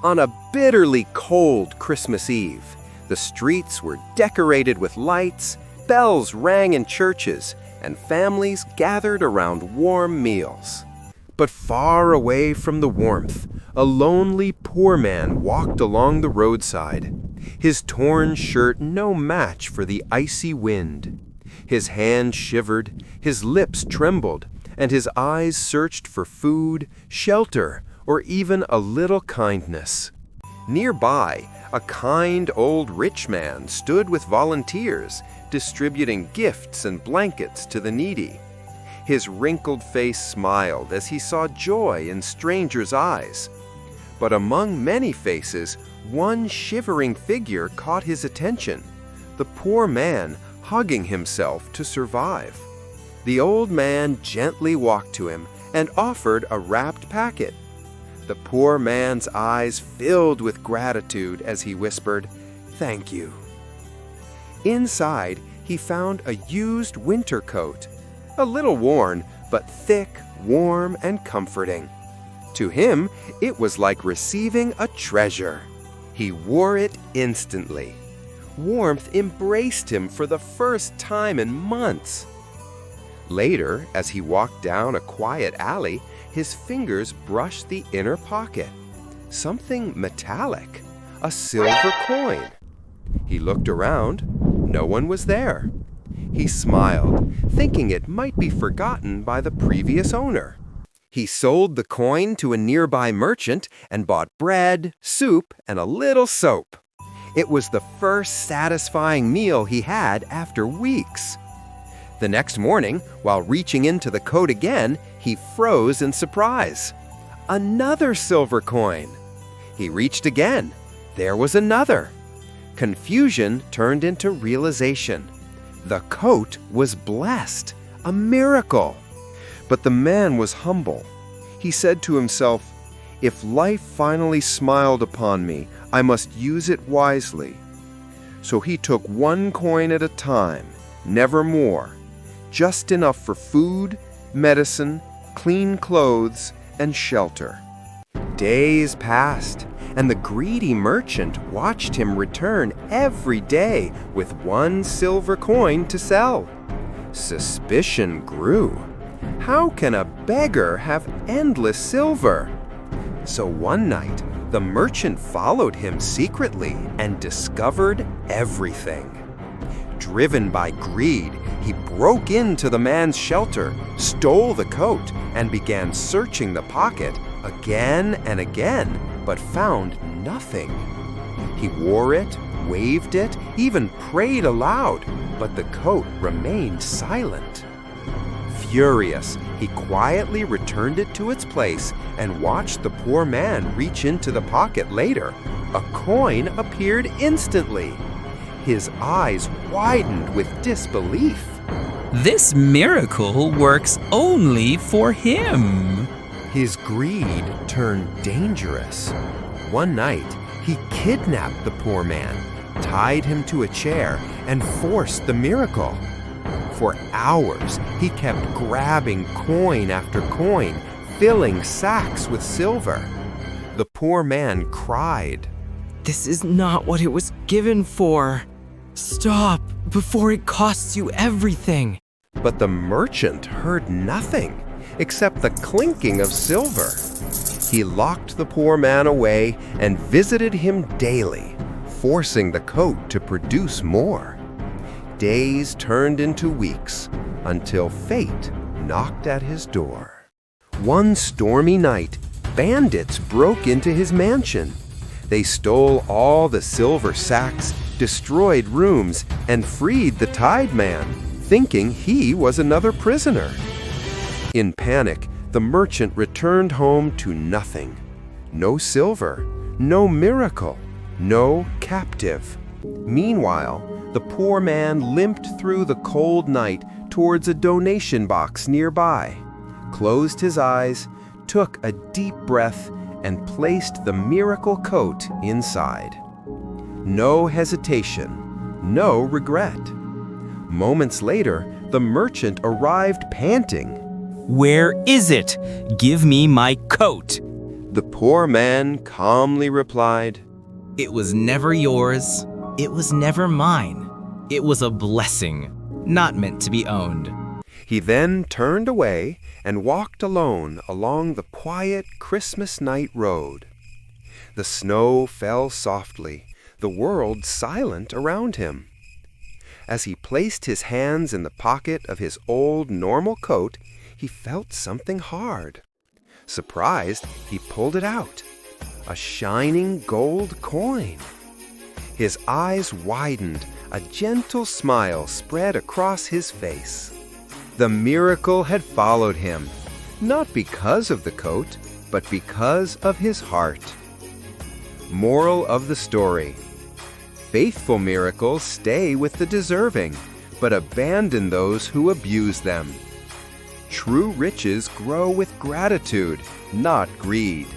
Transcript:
On a bitterly cold Christmas Eve, the streets were decorated with lights, bells rang in churches, and families gathered around warm meals. But far away from the warmth, a lonely poor man walked along the roadside, his torn shirt no match for the icy wind. His hands shivered, his lips trembled, and his eyes searched for food, shelter, or even a little kindness. Nearby, a kind old rich man stood with volunteers, distributing gifts and blankets to the needy. His wrinkled face smiled as he saw joy in strangers' eyes. But among many faces, one shivering figure caught his attention, the poor man hugging himself to survive. The old man gently walked to him and offered a wrapped packet. The poor man's eyes filled with gratitude as he whispered, "Thank you." Inside, he found a used winter coat, a little worn, but thick, warm, and comforting. To him, it was like receiving a treasure. He wore it instantly. Warmth embraced him for the first time in months. Later, as he walked down a quiet alley, his fingers brushed the inner pocket. Something metallic, a silver coin. He looked around. No one was there. He smiled, thinking it might be forgotten by the previous owner. He sold the coin to a nearby merchant and bought bread, soup, and a little soap. It was the first satisfying meal he had after weeks. The next morning, while reaching into the coat again, he froze in surprise. Another silver coin. He reached again. There was another. Confusion turned into realization. The coat was blessed, a miracle. But the man was humble. He said to himself, "If life finally smiled upon me, I must use it wisely." So he took one coin at a time, never more, just enough for food, medicine, clean clothes, and shelter. Days passed, and the greedy merchant watched him return every day with one silver coin to sell. Suspicion grew. How can a beggar have endless silver? So one night, the merchant followed him secretly and discovered everything. Driven by greed, he broke into the man's shelter, stole the coat, and began searching the pocket again and again, but found nothing. He wore it, waved it, even prayed aloud, but the coat remained silent. Furious, he quietly returned it to its place and watched the poor man reach into the pocket later. A coin appeared instantly. His eyes widened with disbelief. This miracle works only for him. His greed turned dangerous. One night, he kidnapped the poor man, tied him to a chair, and forced the miracle. For hours, he kept grabbing coin after coin, filling sacks with silver. The poor man cried, "This is not what it was given for. Stop before it costs you everything." But the merchant heard nothing except the clinking of silver. He locked the poor man away and visited him daily, forcing the coat to produce more. Days turned into weeks until fate knocked at his door. One stormy night, bandits broke into his mansion. They stole all the silver sacks, destroyed rooms, and freed the tied man, thinking he was another prisoner. In panic, the merchant returned home to nothing. No silver, no miracle, no captive. Meanwhile, the poor man limped through the cold night towards a donation box nearby, closed his eyes, took a deep breath, and placed the miracle coat inside. No hesitation, no regret. Moments later, the merchant arrived panting. Where is it? Give me my coat. The poor man calmly replied, It was never yours. It was never mine. It was a blessing, not meant to be owned. He then turned away and walked alone along the quiet Christmas night road. The snow fell softly, the world silent around him. As he placed his hands in the pocket of his old normal coat, he felt something hard. Surprised, he pulled it out. A shining gold coin. His eyes widened, a gentle smile spread across his face. The miracle had followed him, not because of the coat, but because of his heart. Moral of the story: faithful miracles stay with the deserving, but abandon those who abuse them. True riches grow with gratitude, not greed.